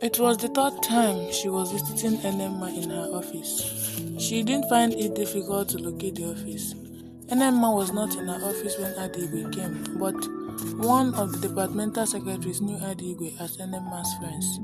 It was the third time she was visiting Enema in her office. She didn't find it difficult to locate the office. Enema was not in her office when Adigwe came, but one of the departmental secretaries knew Adigwe as Enema's friends.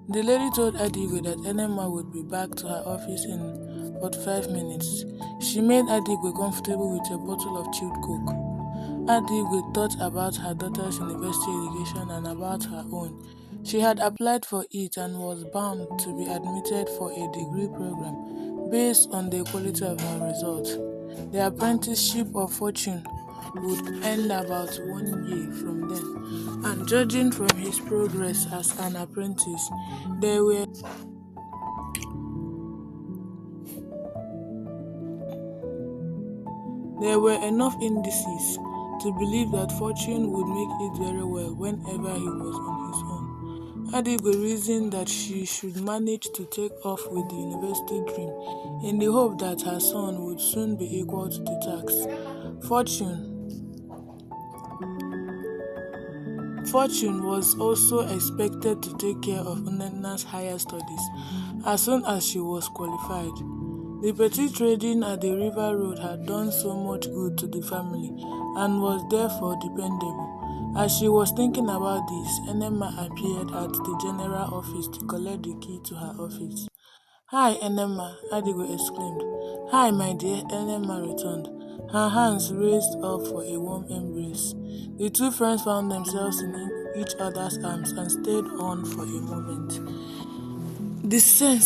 The lady told Adigwe that Enema would be back to her office in 45 minutes. She made Adigwe comfortable with a bottle of chilled coke. Adigwe thought about her daughter's university education and about her own. She had applied for it and was bound to be admitted for a degree program based on the quality of her results. The apprenticeship of fortune would end about 1 year from then, and judging from his progress as an apprentice, there were enough indices to believe that Fortune would make it very well whenever he was on his own. Adigwe reasoned that she should manage to take off with the university dream in the hope that her son would soon be equal to the task. Fortune was also expected to take care of Nnenna's higher studies as soon as she was qualified. The petty trading at the river road had done so much good to the family and was therefore dependable. As she was thinking about this, Enema appeared at the general office to collect the key to her office. "Hi, Enema," Adigwe exclaimed. "Hi, my dear," Enema returned, her hands raised up for a warm embrace. The two friends found themselves in each other's arms and stayed on for a moment. The scene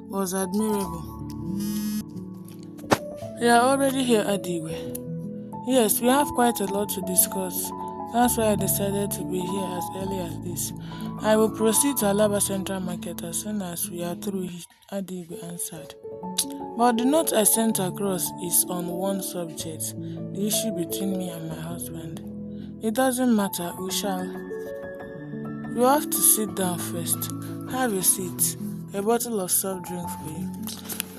was admirable. "You are already here, Adigwe." "Yes, we have quite a lot to discuss. That's why I decided to be here as early as this. I will proceed to Alaba Central Market as soon as we are through," Adigwe answered. "But the note I sent across is on one subject, the issue between me and my husband." "It doesn't matter, we shall." "You have to sit down first. Have a seat. A bottle of soft drink for you."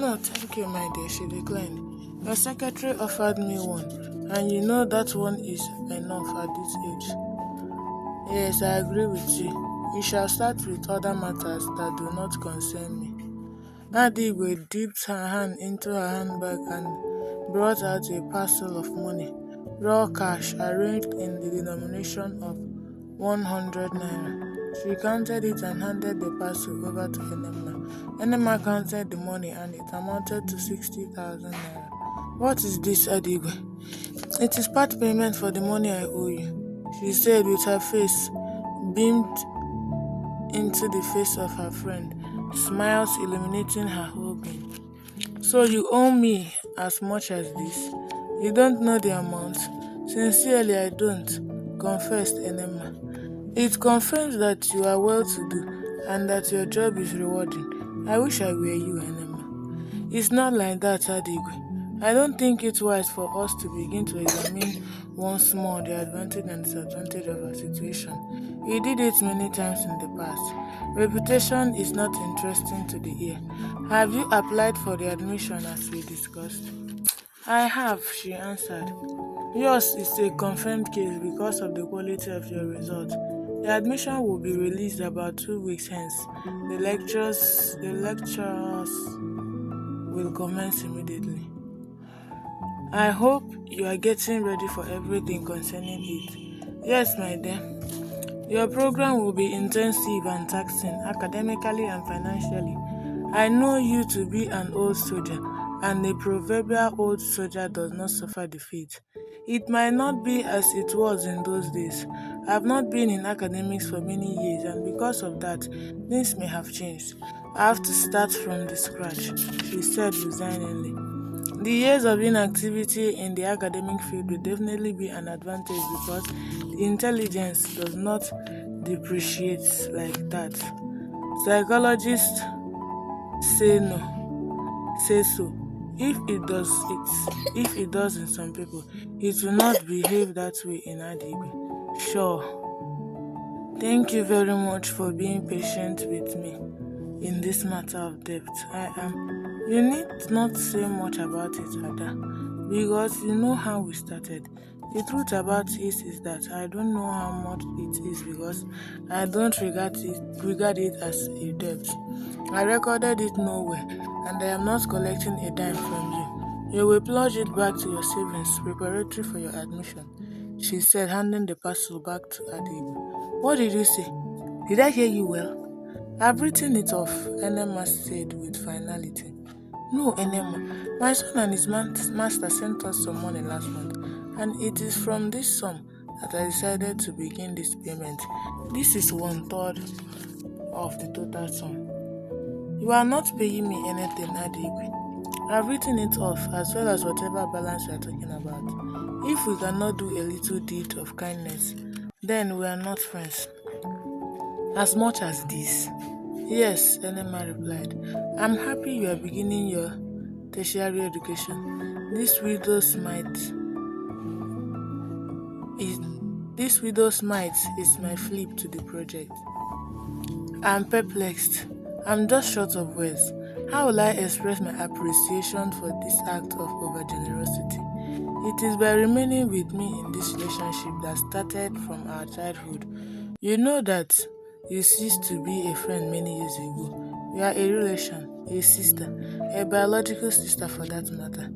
"No, thank you, my dear," she declined. "Your secretary offered me one, and you know that one is enough at this age." "Yes, I agree with you. We shall start with other matters that do not concern me." Adigwe dipped her hand into her handbag and brought out a parcel of money, raw cash arranged in the denomination of 100 naira. She counted it and handed the parcel over to Enema. Enema counted the money and it amounted to 60,000 naira. "What is this, Adigwe?" "It is part payment for the money I owe you," she said with her face beamed into the face of her friend, smiles illuminating her whole being. "So you owe me as much as this? You don't know the amount?" "Sincerely, I don't," confessed Enema. "It confirms that you are well-to-do and that your job is rewarding. I wish I were you, Enema." "It's not like that, Adigwe. I don't think it wise for us to begin to examine once more the advantage and disadvantage of our situation. We did it many times in the past. Reputation is not interesting to the ear. Have you applied for the admission as we discussed?" "I have," she answered. "Yours is a confirmed case because of the quality of your result. The admission will be released about 2 weeks hence. The lectures will commence immediately. I hope you are getting ready for everything concerning it." "Yes, my dear. Your program will be intensive and taxing academically and financially. I know you to be an old soldier, and the proverbial old soldier does not suffer defeat. It might not be as it was in those days. I've not been in academics for many years, and because of that, things may have changed. I have to start from the scratch," she said resignedly. The years of inactivity in the academic field will definitely be an advantage because the intelligence does not depreciate like that. Psychologists say so. If it does in some people, it will not behave that way in Adigwe. Sure. Thank you very much for being patient with me in this matter of debt. I am. You need not say much about it, Ada, because you know how we started. The truth about it is that I don't know how much it is because I don't regard it as a debt. I recorded it nowhere, and I am not collecting a dime from you. You will plunge it back to your savings preparatory for your admission, she said, handing the parcel back to Adigo. What did you say? Did I hear you well? I've written it off, Enema said with finality. No, Enema. My son and his master sent us some money last month, and it is from this sum that I decided to begin this payment. This is one third of the total sum. You are not paying me anything, Adigwe. I've written it off as well as whatever balance you are talking about. If we cannot do a little deed of kindness, then we are not friends. As much as this. Yes, Enema replied. I'm happy you are beginning your tertiary education. Is this widow's mite is my flip to the project. I'm perplexed. I'm just short of words. How will I express my appreciation for this act of overgenerosity? It is by remaining with me in this relationship that started from our childhood. You know that you ceased to be a friend many years ago. You are a relation, a sister, a biological sister for that matter.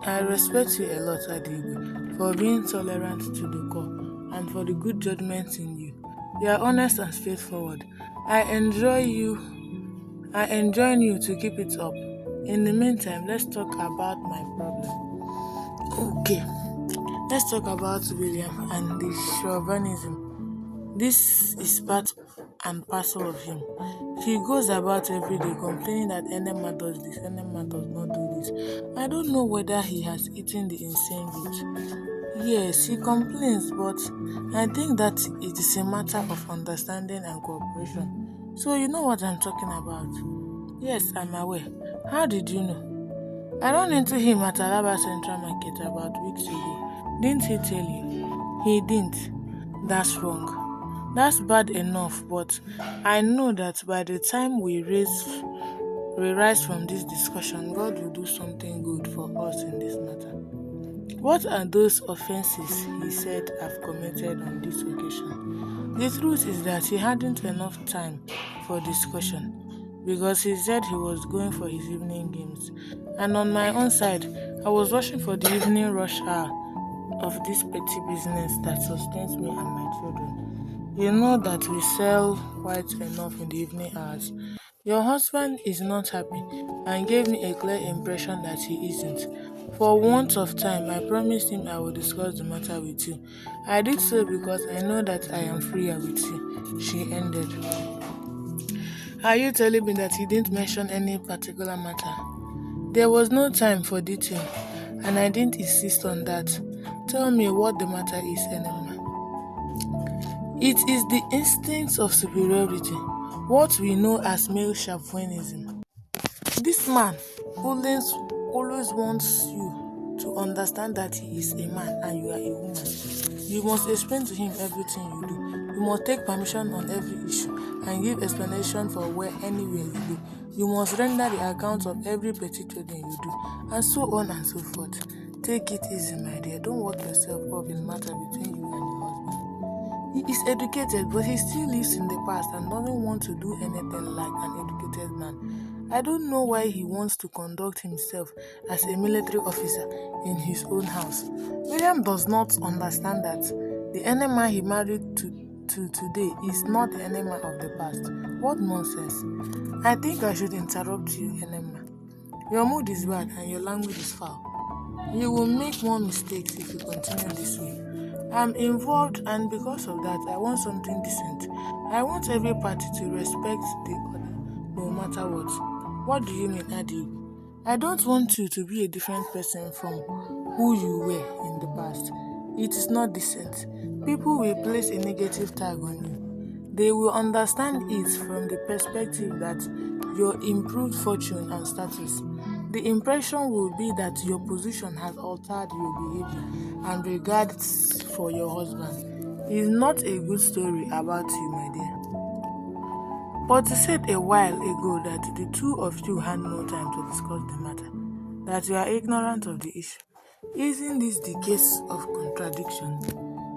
I respect you a lot, Adigo, for being tolerant to the core and for the good judgment in you. You are honest and straightforward. I enjoy you. I enjoin you to keep it up. In the meantime, let's talk about my problem. Okay, let's talk about William and the chauvinism. This is part and parcel of him. He goes about every day complaining that Enema does this, Enema does not do this. I don't know whether he has eaten the insane root. Yes, he complains, but I think that it is a matter of understanding and cooperation. So you know what I'm talking about? Yes, I'm aware. How did you know? I ran into him at Alaba Central Market about weeks ago. Didn't he tell you? He didn't. That's wrong. That's bad enough, but I know that by the time we rise from this discussion, God will do something good for us in this matter. What are those offenses he said I've committed on this occasion? The truth is that he hadn't enough time for discussion because he said he was going for his evening games. And on my own side, I was rushing for the evening rush hour of this petty business that sustains me and my children. You know that we sell quite enough in the evening hours. Your husband is not happy and gave me a clear impression that he isn't. For want of time, I promised him I would discuss the matter with you. I did so because I know that I am freer with you, she ended. Are you telling me that he didn't mention any particular matter? There was no time for detail, and I didn't insist on that. Tell me what the matter is, Enema. It is the instincts of superiority, what we know as male chauvinism. This man always wants you to understand that he is a man and you are a woman. You must explain to him everything you do. You must take permission on every issue and give explanation for where anywhere you go. You must render the account of every petty trading you do, and so on and so forth. Take it easy, my dear. Don't work yourself up in matter between you and your husband. He is educated, but he still lives in the past and doesn't want to do anything like an educated man. I don't know why he wants to conduct himself as a military officer in his own house. William does not understand that the enema he married to today is not the enema of the past. What nonsense. I think I should interrupt you, enema. Your mood is bad and your language is foul. You will make more mistakes if you continue this way. I'm involved, and because of that, I want something decent. I want every party to respect the other, no matter what. What do you mean, Adi? I don't want you to be a different person from who you were in the past. It is not decent. People will place a negative tag on you. They will understand it from the perspective that your improved fortune and status. The impression will be that your position has altered your behavior and regard for your husband. It's not a good story about you, my dear. But you said a while ago that the two of you had no time to discuss the matter, that you are ignorant of the issue. Isn't this the case of contradiction?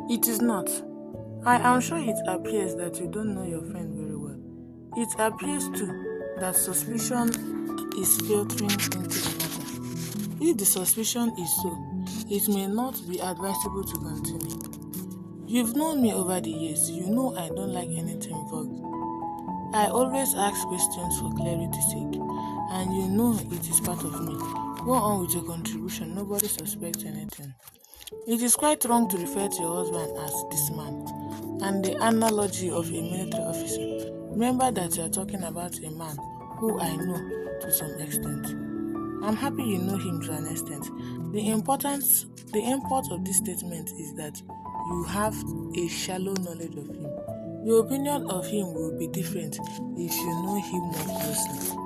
It is not. I am sure it appears that you don't know your friend very well. It appears too that suspicion is filtering into the matter. If the suspicion is so, it may not be advisable to continue. You've known me over the years. You know I don't like anything vague. I always ask questions for clarity's sake, and you know it is part of me. Go on with your contribution. Nobody suspects anything. It is quite wrong to refer to your husband as this man, and the analogy of a military officer. Remember that you are talking about a man who I know to some extent. I'm happy you know him to an extent. The import of this statement is that you have a shallow knowledge of him. Your opinion of him will be different if you know him more closely.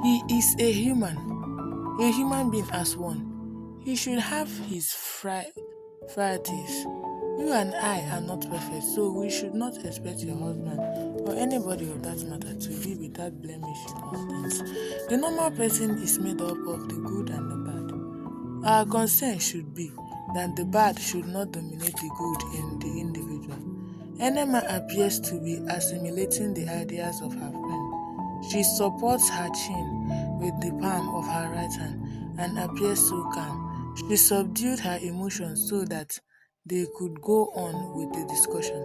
He is a human being as one. He should have his varieties. You and I are not perfect, so we should not expect your husband or anybody of that matter to be without blemish in all things. The normal person is made up of the good and the bad. Our concern should be that the bad should not dominate the good in the individual. Enema appears to be assimilating the ideas of her friend. She supports her chin with the palm of her right hand and appears so calm. She subdued her emotions so that they could go on with the discussion.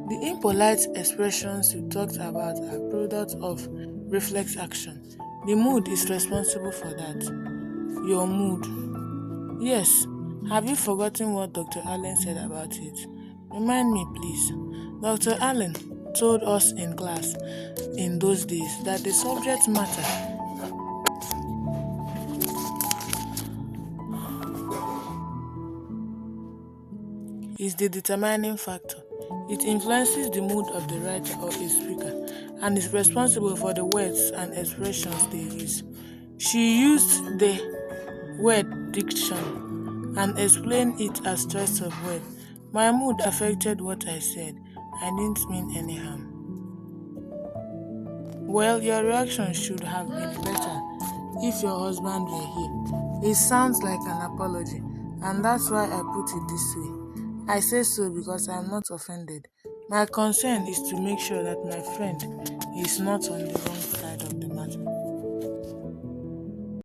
The impolite expressions you talked about are products of reflex action. The mood is responsible for that. Your mood. Yes. Have you forgotten what Dr. Allen said about it? Remind me, please. Dr. Allen told us in class in those days that the subject matter is the determining factor. It influences the mood of the writer or a speaker and is responsible for the words and expressions they use. She used the word diction and explained it as choice of word. My mood affected what I said. I didn't mean any harm. Well, your reaction should have been better if your husband were here. It sounds like an apology, and that's why I put it this way. I say so because I am not offended. My concern is to make sure that my friend is not on the wrong side of the matter.